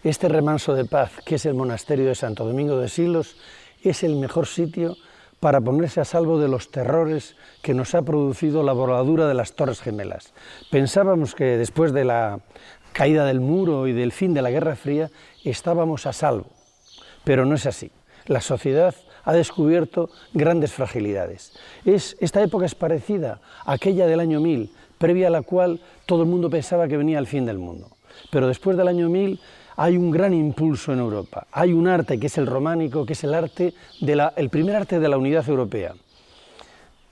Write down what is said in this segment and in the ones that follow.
Este remanso de paz, que es el monasterio de Santo Domingo de Silos, es el mejor sitio para ponerse a salvo de los terrores que nos ha producido la voladura de las Torres Gemelas. Pensábamos que después de la caída del muro y del fin de la Guerra Fría estábamos a salvo, pero no es así. La sociedad ha descubierto grandes fragilidades. Esta época es parecida a aquella del año 1000, previa a la cual todo el mundo pensaba que venía el fin del mundo. Pero después del año 1000 hay un gran impulso en Europa. Hay un arte que es el románico, que es el primer arte de la unidad europea.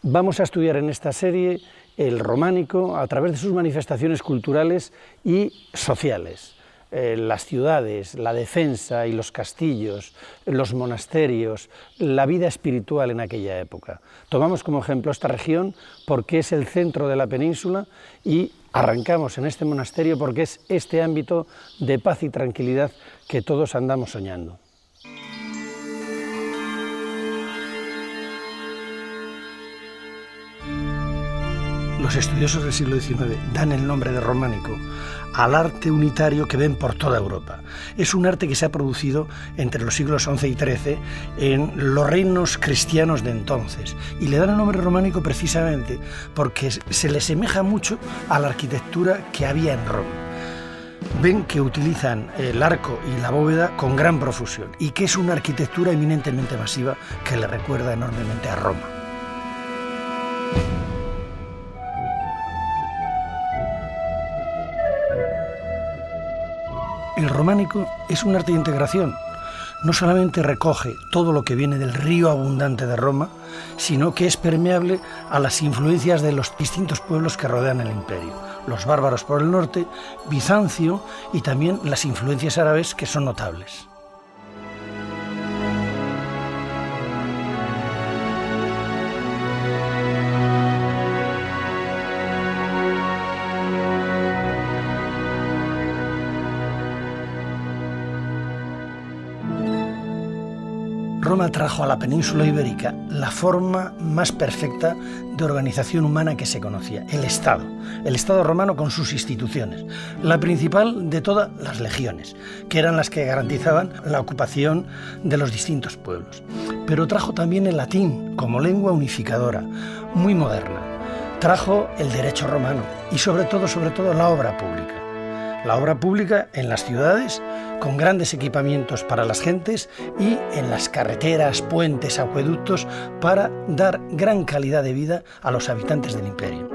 Vamos a estudiar en esta serie el románico a través de sus manifestaciones culturales y sociales. Las ciudades, la defensa y los castillos, los monasterios, la vida espiritual en aquella época. Tomamos como ejemplo esta región porque es el centro de la península y arrancamos en este monasterio porque es este ámbito de paz y tranquilidad que todos andamos soñando. Los estudiosos del siglo XIX dan el nombre de románico al arte unitario que ven por toda Europa. Es un arte que se ha producido entre los siglos XI y XIII en los reinos cristianos de entonces. Y le dan el nombre románico precisamente porque se le asemeja mucho a la arquitectura que había en Roma. Ven que utilizan el arco y la bóveda con gran profusión y que es una arquitectura eminentemente masiva que le recuerda enormemente a Roma. El románico es un arte de integración. No solamente recoge todo lo que viene del río abundante de Roma, sino que es permeable a las influencias de los distintos pueblos que rodean el imperio. Los bárbaros por el norte, Bizancio y también las influencias árabes que son notables. Roma trajo a la península ibérica la forma más perfecta de organización humana que se conocía, el Estado romano con sus instituciones, la principal de todas, las legiones, que eran las que garantizaban la ocupación de los distintos pueblos. Pero trajo también el latín como lengua unificadora, muy moderna. Trajo el derecho romano y sobre todo la obra pública. La obra pública en las ciudades, con grandes equipamientos para las gentes y en las carreteras, puentes, acueductos, para dar gran calidad de vida a los habitantes del imperio.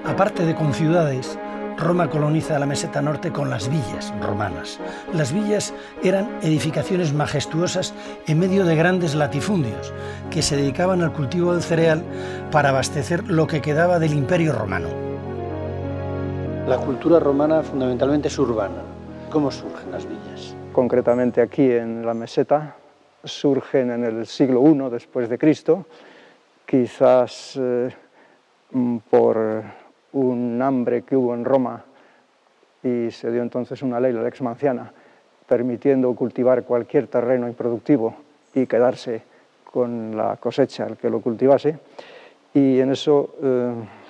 Aparte de con ciudades, Roma coloniza la meseta norte con las villas romanas. Las villas eran edificaciones majestuosas en medio de grandes latifundios que se dedicaban al cultivo del cereal para abastecer lo que quedaba del Imperio Romano. La cultura romana fundamentalmente es urbana. ¿Cómo surgen las villas? Concretamente aquí en la meseta surgen en el siglo I después de Cristo, quizás por un hambre que hubo en Roma y se dio entonces una ley, la Lex Manciana, permitiendo cultivar cualquier terreno improductivo y quedarse con la cosecha el que lo cultivase, y en eso,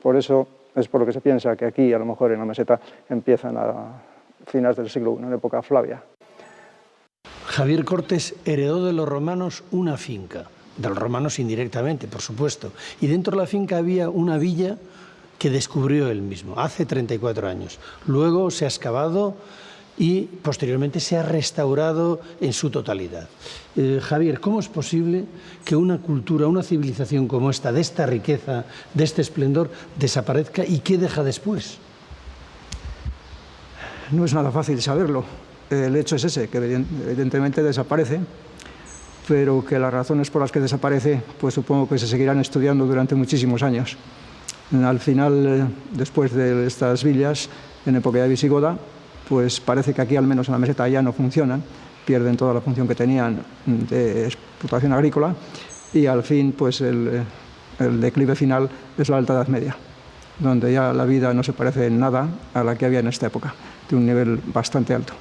por eso es por lo que se piensa que aquí, a lo mejor en la meseta, empiezan a finales del siglo I, en época Flavia. Javier Cortes heredó de los romanos una finca, de los romanos indirectamente, por supuesto, y dentro de la finca había una villa que descubrió él mismo, hace 34 años. Luego se ha excavado y posteriormente se ha restaurado en su totalidad. Javier, ¿cómo es posible que una cultura, una civilización como esta, de esta riqueza, de este esplendor, desaparezca y qué deja después? No es nada fácil saberlo. El hecho es ese, que evidentemente desaparece, pero que las razones por las que desaparece, pues supongo que se seguirán estudiando durante muchísimos años. Al final, después de estas villas, en época de visigoda, pues parece que aquí, al menos en la meseta, ya no funcionan, pierden toda la función que tenían de explotación agrícola, y al fin, pues el declive final es la Alta Edad Media, donde ya la vida no se parece en nada a la que había en esta época, de un nivel bastante alto.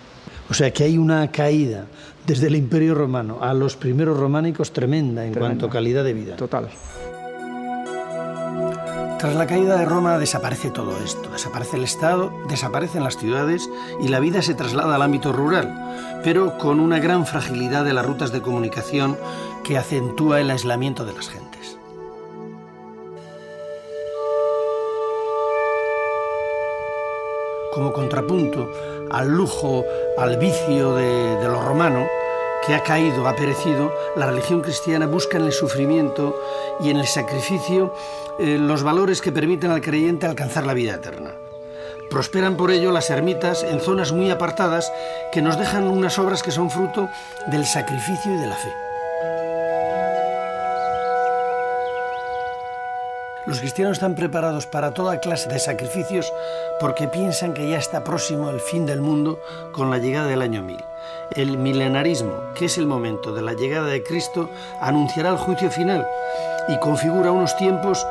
O sea que hay una caída desde el Imperio Romano a los primeros románicos tremenda en cuanto a calidad de vida. Total. Tras la caída de Roma desaparece todo esto, desaparece el Estado, desaparecen las ciudades y la vida se traslada al ámbito rural, pero con una gran fragilidad de las rutas de comunicación que acentúa el aislamiento de las gentes. Como contrapunto al lujo, al vicio de lo romano, que ha caído, ha perecido, la religión cristiana busca en el sufrimiento y en el sacrificio los valores que permiten al creyente alcanzar la vida eterna. Prosperan por ello las ermitas en zonas muy apartadas que nos dejan unas obras que son fruto del sacrificio y de la fe. Los cristianos están preparados para toda clase de sacrificios porque piensan que ya está próximo el fin del mundo con la llegada del año 1000. El milenarismo, que es el momento de la llegada de Cristo, anunciará el juicio final y configura unos tiempos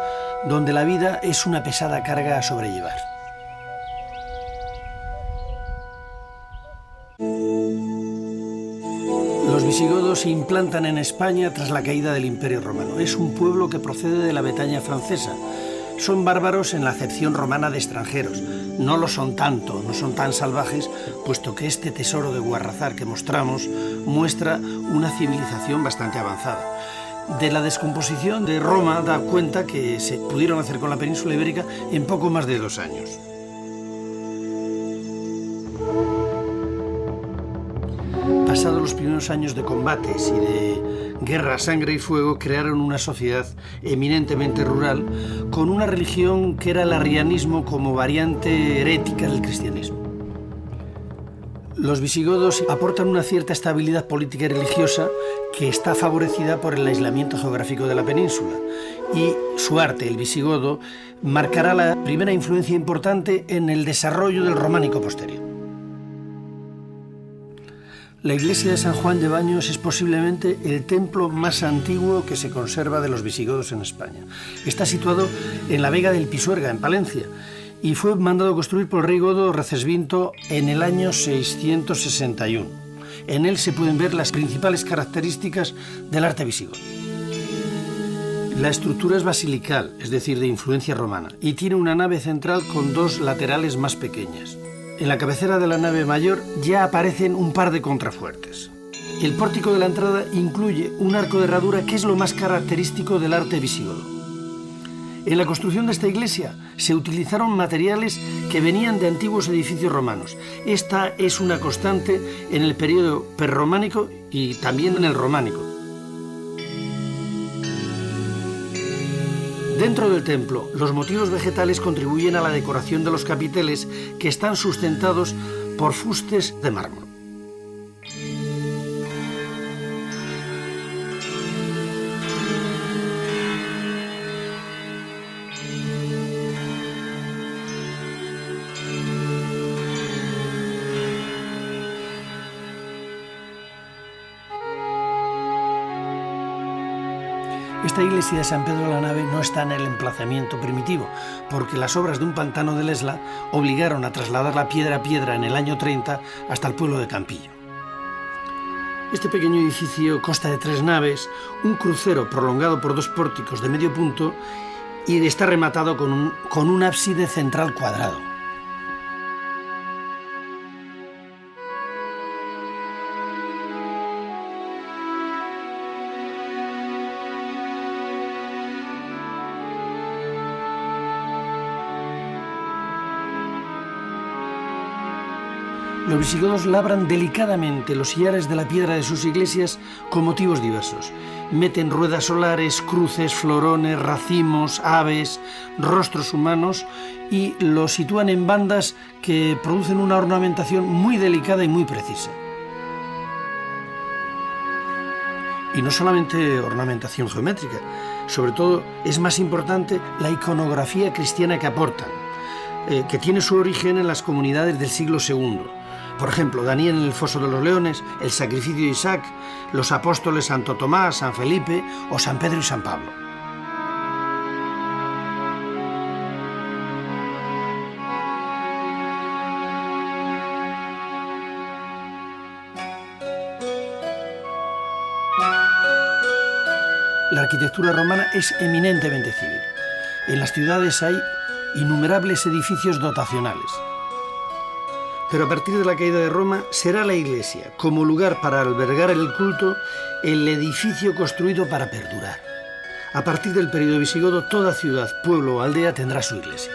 donde la vida es una pesada carga a sobrellevar. Los visigodos se implantan en España tras la caída del Imperio Romano. Es un pueblo que procede de la Bretaña francesa. Son bárbaros en la acepción romana de extranjeros. No lo son tanto, no son tan salvajes, puesto que este tesoro de Guarrazar que mostramos muestra una civilización bastante avanzada. De la descomposición de Roma da cuenta que se pudieron hacer con la península ibérica en poco más de 2 años. Pasados los primeros años de combates y de guerra, sangre y fuego, crearon una sociedad eminentemente rural con una religión que era el arrianismo como variante herética del cristianismo. Los visigodos aportan una cierta estabilidad política y religiosa que está favorecida por el aislamiento geográfico de la península, y su arte, el visigodo, marcará la primera influencia importante en el desarrollo del románico posterior. La iglesia de San Juan de Baños es posiblemente el templo más antiguo que se conserva de los visigodos en España. Está situado en la Vega del Pisuerga, en Palencia, y fue mandado construir por el rey godo Recesvinto en el año 661. En él se pueden ver las principales características del arte visigodo. La estructura es basilical, es decir, de influencia romana, y tiene una nave central con 2 laterales más pequeñas. En la cabecera de la nave mayor ya aparecen un par de contrafuertes. El pórtico de la entrada incluye un arco de herradura que es lo más característico del arte visigodo. En la construcción de esta iglesia se utilizaron materiales que venían de antiguos edificios romanos. Esta es una constante en el periodo prerrománico y también en el románico. Dentro del templo, los motivos vegetales contribuyen a la decoración de los capiteles, que están sustentados por fustes de mármol. Esta iglesia de San Pedro de la Nave no está en el emplazamiento primitivo, porque las obras de un pantano del Esla obligaron a trasladar la piedra a piedra en el año 30 hasta el pueblo de Campillo. Este pequeño edificio consta de 3 naves, un crucero prolongado por 2 pórticos de medio punto y está rematado con un ábside central cuadrado. Los visigodos labran delicadamente los sillares de la piedra de sus iglesias con motivos diversos. Meten ruedas solares, cruces, florones, racimos, aves, rostros humanos y los sitúan en bandas que producen una ornamentación muy delicada y muy precisa. Y no solamente ornamentación geométrica, sobre todo es más importante la iconografía cristiana que aportan, que tiene su origen en las comunidades del siglo II. Por ejemplo, Daniel en el foso de los leones, el sacrificio de Isaac, los apóstoles Santo Tomás, San Felipe o San Pedro y San Pablo. La arquitectura romana es eminentemente civil. En las ciudades hay innumerables edificios dotacionales. Pero a partir de la caída de Roma será la iglesia, como lugar para albergar el culto, el edificio construido para perdurar. A partir del período visigodo, toda ciudad, pueblo o aldea tendrá su iglesia.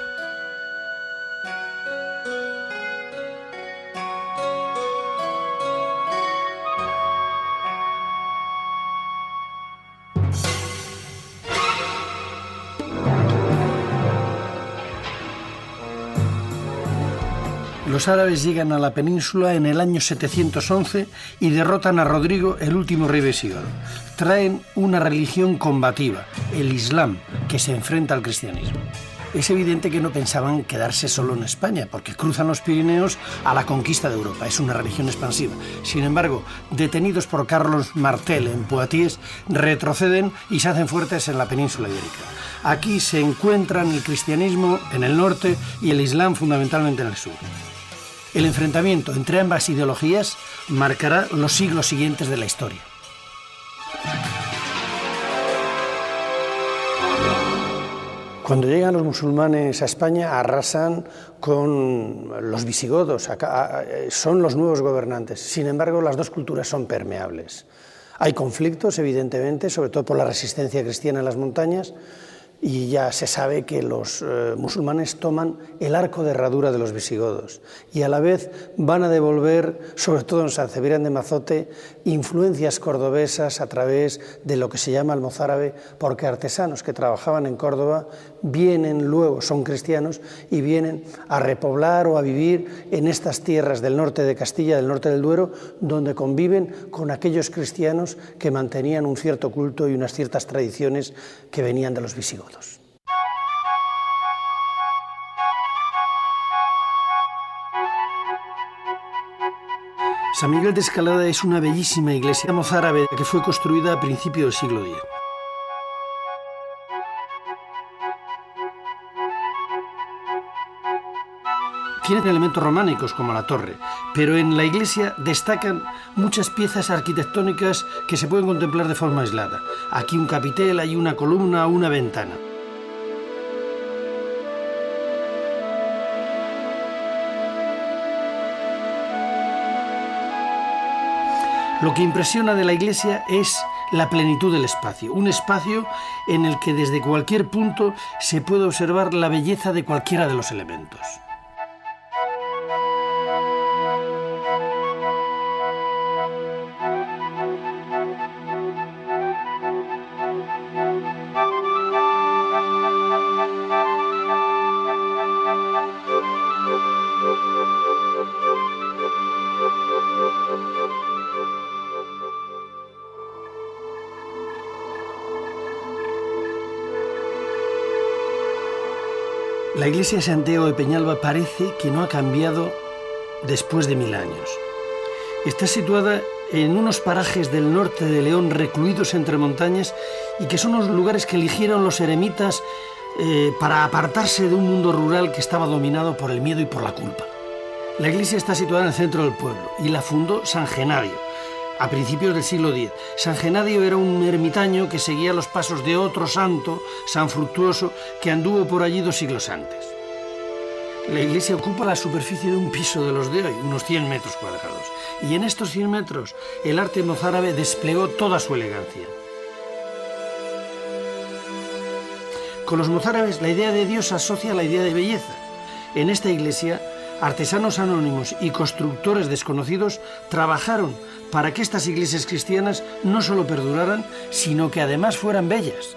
Los árabes llegan a la península en el año 711 y derrotan a Rodrigo, el último rey visigodo. Traen una religión combativa, el Islam, que se enfrenta al cristianismo. Es evidente que no pensaban quedarse solo en España, porque cruzan los Pirineos a la conquista de Europa. Es una religión expansiva. Sin embargo, detenidos por Carlos Martel en Poitiers, retroceden y se hacen fuertes en la península ibérica. Aquí se encuentran el cristianismo en el norte y el Islam fundamentalmente en el sur. El enfrentamiento entre ambas ideologías marcará los siglos siguientes de la historia. Cuando llegan los musulmanes a España, arrasan con los visigodos, son los nuevos gobernantes. Sin embargo, las dos culturas son permeables. Hay conflictos, evidentemente, sobre todo por la resistencia cristiana en las montañas, y ya se sabe que los musulmanes toman el arco de herradura de los visigodos y a la vez van a devolver, sobre todo en San Cebrián de Mazote, influencias cordobesas a través de lo que se llama almozárabe, porque artesanos que trabajaban en Córdoba vienen luego, son cristianos, y vienen a repoblar o a vivir en estas tierras del norte de Castilla, del norte del Duero, donde conviven con aquellos cristianos que mantenían un cierto culto y unas ciertas tradiciones que venían de los visigodos. San Miguel de Escalada es una bellísima iglesia mozárabe que fue construida a principios del siglo X. Tiene elementos románicos como la torre, pero en la iglesia destacan muchas piezas arquitectónicas que se pueden contemplar de forma aislada. Aquí un capitel, hay una columna, una ventana. Lo que impresiona de la iglesia es la plenitud del espacio, un espacio en el que desde cualquier punto se puede observar la belleza de cualquiera de los elementos. La iglesia de Santiago de Peñalba parece que no ha cambiado después de 1000 años. Está situada en unos parajes del norte de León, recluidos entre montañas, y que son los lugares que eligieron los eremitas para apartarse de un mundo rural que estaba dominado por el miedo y por la culpa. La iglesia está situada en el centro del pueblo y la fundó San Genadio a principios del siglo X. San Genadio era un ermitaño que seguía los pasos de otro santo, San Fructuoso, que anduvo por allí 2 siglos antes. La iglesia ocupa la superficie de un piso de los de hoy, unos 100 metros cuadrados. Y en estos 100 metros el arte mozárabe desplegó toda su elegancia. Con los mozárabes la idea de Dios asocia la idea de belleza. En esta iglesia, artesanos anónimos y constructores desconocidos trabajaron para que estas iglesias cristianas no solo perduraran, sino que además fueran bellas.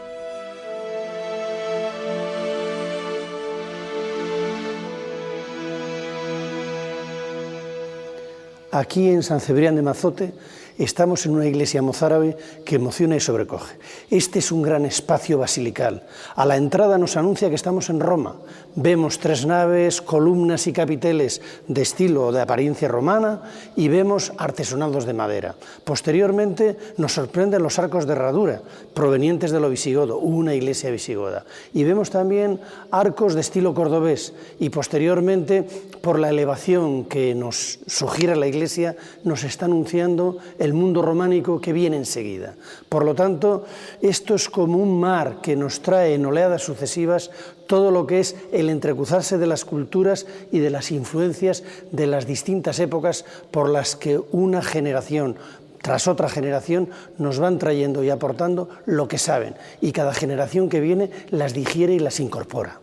Aquí en San Cebrián de Mazote estamos en una iglesia mozárabe que emociona y sobrecoge. Este es un gran espacio basilical. A la entrada nos anuncia que estamos en Roma. Vemos 3 naves, columnas y capiteles de estilo o de apariencia romana y vemos artesonados de madera. Posteriormente nos sorprenden los arcos de herradura provenientes de lo visigodo, una iglesia visigoda. Y vemos también arcos de estilo cordobés y posteriormente, por la elevación que nos sugiere la iglesia, nos está anunciando el mundo románico que viene enseguida. Por lo tanto, esto es como un mar que nos trae en oleadas sucesivas todo lo que es el entrecruzarse de las culturas y de las influencias de las distintas épocas por las que una generación tras otra generación nos van trayendo y aportando lo que saben, y cada generación que viene las digiere y las incorpora.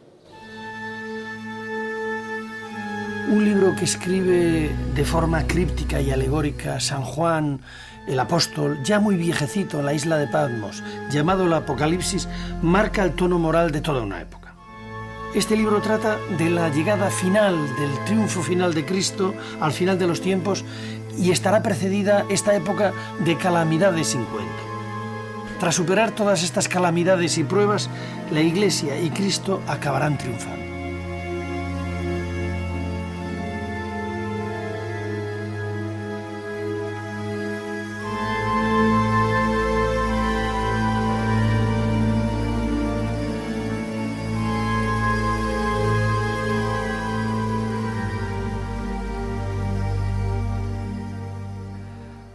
Un libro que escribe de forma críptica y alegórica San Juan el apóstol, ya muy viejecito en la isla de Patmos, llamado el Apocalipsis, marca el tono moral de toda una época. Este libro trata de la llegada final, del triunfo final de Cristo al final de los tiempos, y estará precedida esta época de calamidades sin cuento. Tras superar todas estas calamidades y pruebas, la Iglesia y Cristo acabarán triunfando.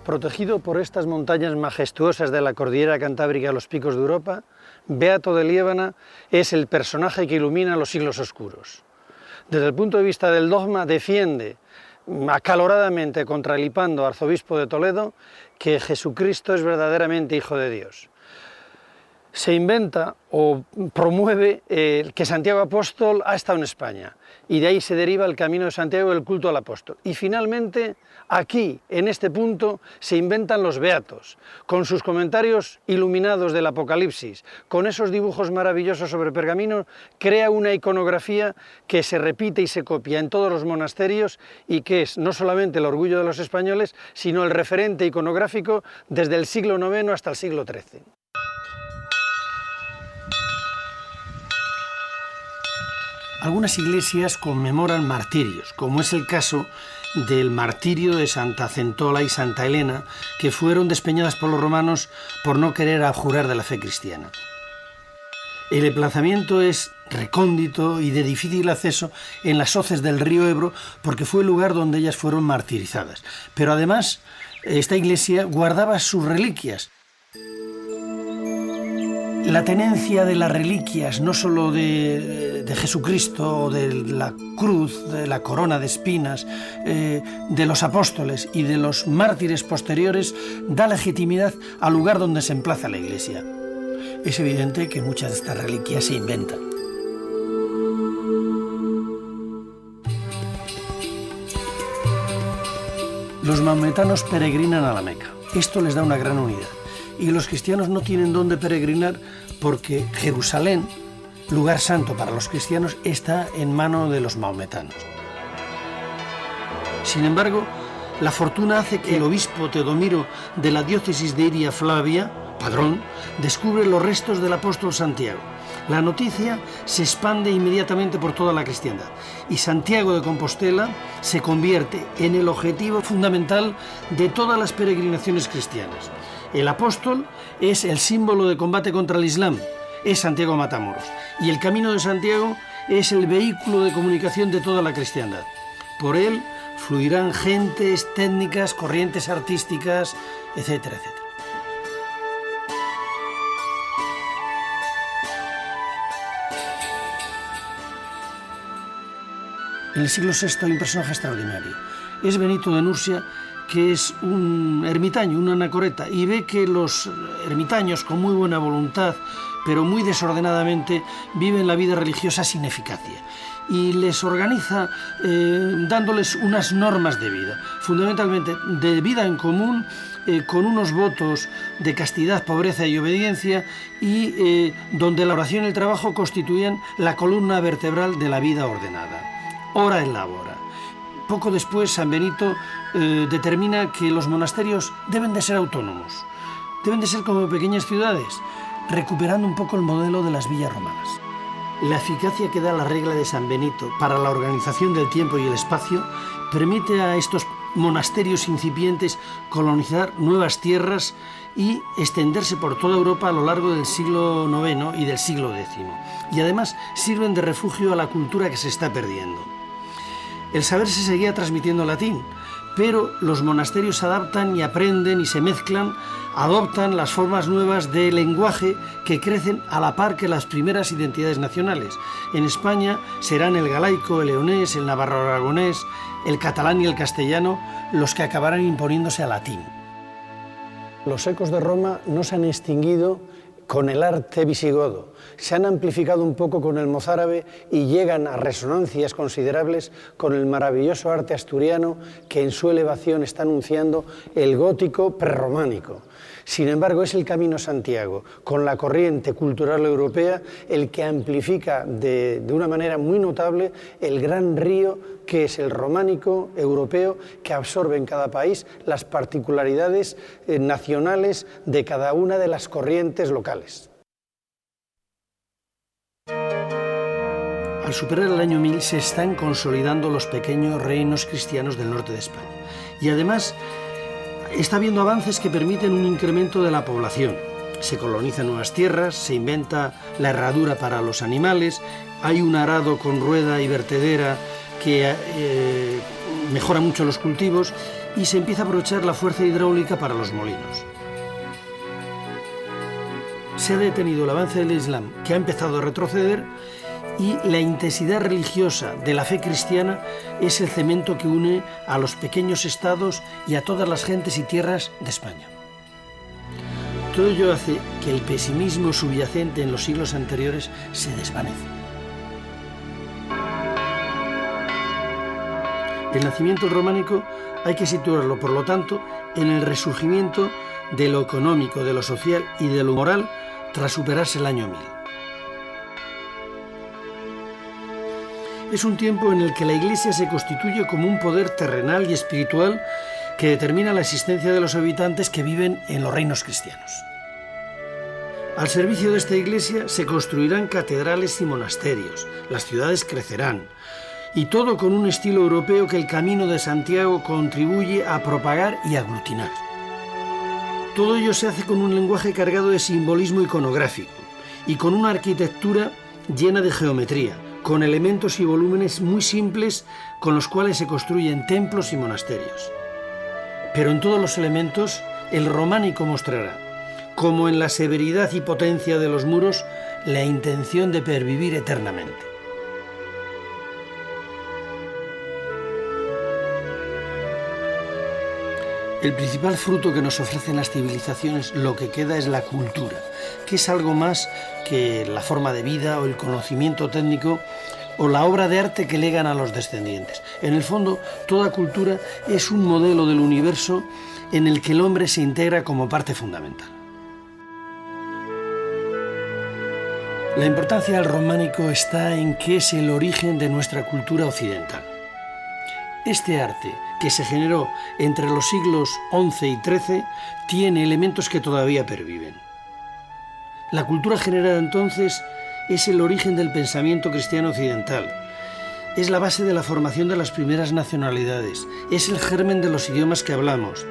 Protegido por estas montañas majestuosas de la cordillera cantábrica a los picos de Europa, Beato de Liébana es el personaje que ilumina los siglos oscuros. Desde el punto de vista del dogma, defiende acaloradamente contra Elipando, arzobispo de Toledo, que Jesucristo es verdaderamente Hijo de Dios. Se inventa o promueve que Santiago Apóstol ha estado en España, y de ahí se deriva el camino de Santiago y el culto al apóstol. Y finalmente, aquí, en este punto, se inventan los beatos, con sus comentarios iluminados del Apocalipsis, con esos dibujos maravillosos sobre pergamino, crea una iconografía que se repite y se copia en todos los monasterios y que es no solamente el orgullo de los españoles, sino el referente iconográfico desde el siglo IX hasta el siglo XIII. Algunas iglesias conmemoran martirios, como es el caso del martirio de Santa Centola y Santa Elena, que fueron despeñadas por los romanos por no querer abjurar de la fe cristiana. El emplazamiento es recóndito y de difícil acceso en las hoces del río Ebro, porque fue el lugar donde ellas fueron martirizadas. Pero además, esta iglesia guardaba sus reliquias. La tenencia de las reliquias, no solo de Jesucristo, de la cruz, de la corona de espinas, de los apóstoles y de los mártires posteriores, da legitimidad al lugar donde se emplaza la iglesia. Es evidente que muchas de estas reliquias se inventan. Los maometanos peregrinan a la Meca. Esto les da una gran unidad. Y los cristianos no tienen dónde peregrinar porque Jerusalén, lugar santo para los cristianos, está en mano de los maometanos. Sin embargo, la fortuna hace que el obispo Teodomiro de la diócesis de Iria Flavia, Padrón, descubre los restos del apóstol Santiago. La noticia se expande inmediatamente por toda la cristiandad y Santiago de Compostela se convierte en el objetivo fundamental de todas las peregrinaciones cristianas. El apóstol es el símbolo de combate contra el Islam, es Santiago Matamoros, y el camino de Santiago es el vehículo de comunicación de toda la cristiandad. Por él fluirán gentes, técnicas, corrientes artísticas, etcétera, etcétera. En el siglo VI hay un personaje extraordinario. Es Benito de Nursia, que es un ermitaño, un anacoreta, y ve que los ermitaños, con muy buena voluntad, pero muy desordenadamente, viven la vida religiosa sin eficacia. Y les organiza dándoles unas normas de vida, fundamentalmente de vida en común, con unos votos de castidad, pobreza y obediencia, y donde la oración y el trabajo constituían la columna vertebral de la vida ordenada. Hora en la hora. Poco después, San Benito determina que los monasterios deben de ser autónomos, deben de ser como pequeñas ciudades, recuperando un poco el modelo de las villas romanas. La eficacia que da la regla de San Benito para la organización del tiempo y el espacio permite a estos monasterios incipientes colonizar nuevas tierras y extenderse por toda Europa a lo largo del siglo IX y del siglo X. Y además sirven de refugio a la cultura que se está perdiendo. El saber se seguía transmitiendo en latín, pero los monasterios se adaptan y aprenden y se mezclan, adoptan las formas nuevas de lenguaje que crecen a la par que las primeras identidades nacionales. En España serán el galaico, el leonés, el navarro-aragonés, el catalán y el castellano los que acabarán imponiéndose al latín. Los ecos de Roma no se han extinguido con el arte visigodo, se han amplificado un poco con el mozárabe y llegan a resonancias considerables con el maravilloso arte asturiano que en su elevación está anunciando el gótico prerrománico. Sin embargo, es el Camino Santiago, con la corriente cultural europea, el que amplifica de una manera muy notable el gran río que es el románico europeo, que absorbe en cada país las particularidades nacionales de cada una de las corrientes locales. Al superar el año 1000 se están consolidando los pequeños reinos cristianos del norte de España. Y además está habiendo avances que permiten un incremento de la población. Se colonizan nuevas tierras, se inventa la herradura para los animales, hay un arado con rueda y vertedera que mejora mucho los cultivos y se empieza a aprovechar la fuerza hidráulica para los molinos. Se ha detenido el avance del Islam, que ha empezado a retroceder, y la intensidad religiosa de la fe cristiana es el cemento que une a los pequeños estados y a todas las gentes y tierras de España. Todo ello hace que el pesimismo subyacente en los siglos anteriores se desvanezca. El nacimiento románico hay que situarlo, por lo tanto, en el resurgimiento de lo económico, de lo social y de lo moral tras superarse el año 1000. Es un tiempo en el que la Iglesia se constituye como un poder terrenal y espiritual que determina la existencia de los habitantes que viven en los reinos cristianos. Al servicio de esta Iglesia se construirán catedrales y monasterios, las ciudades crecerán, y todo con un estilo europeo que el Camino de Santiago contribuye a propagar y aglutinar. Todo ello se hace con un lenguaje cargado de simbolismo iconográfico y con una arquitectura llena de geometría, con elementos y volúmenes muy simples con los cuales se construyen templos y monasterios. Pero en todos los elementos, el románico mostrará, como en la severidad y potencia de los muros, la intención de pervivir eternamente. El principal fruto que nos ofrecen las civilizaciones, lo que queda, es la cultura, que es algo más que la forma de vida o el conocimiento técnico o la obra de arte que legan a los descendientes. En el fondo, toda cultura es un modelo del universo en el que el hombre se integra como parte fundamental. La importancia del románico está en que es el origen de nuestra cultura occidental. Este arte, que se generó entre los siglos XI y XIII, tiene elementos que todavía perviven. La cultura generada entonces es el origen del pensamiento cristiano occidental, es la base de la formación de las primeras nacionalidades, es el germen de los idiomas que hablamos,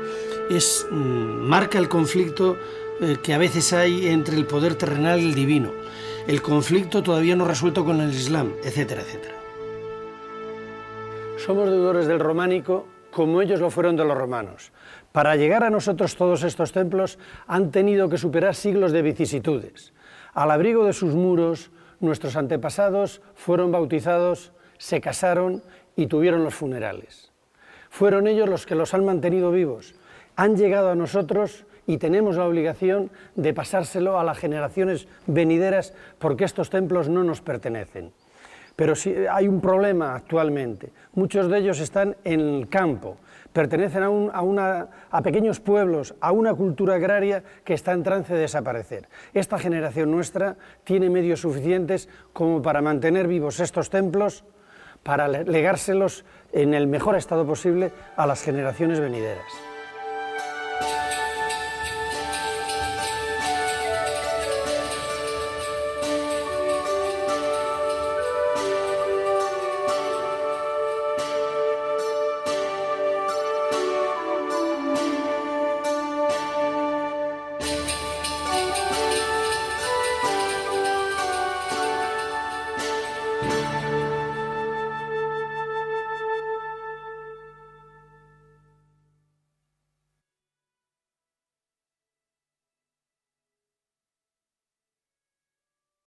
marca el conflicto que a veces hay entre el poder terrenal y el divino, el conflicto todavía no resuelto con el Islam, etcétera, etcétera. Somos deudores del románico como ellos lo fueron de los romanos. Para llegar a nosotros todos estos templos han tenido que superar siglos de vicisitudes. Al abrigo de sus muros, nuestros antepasados fueron bautizados, se casaron y tuvieron los funerales. Fueron ellos los que los han mantenido vivos. Han llegado a nosotros y tenemos la obligación de pasárselo a las generaciones venideras porque estos templos no nos pertenecen. Pero sí hay un problema actualmente. Muchos de ellos están en el campo, pertenecen a pequeños pueblos, a una cultura agraria que está en trance de desaparecer. Esta generación nuestra tiene medios suficientes como para mantener vivos estos templos, para legárselos en el mejor estado posible a las generaciones venideras.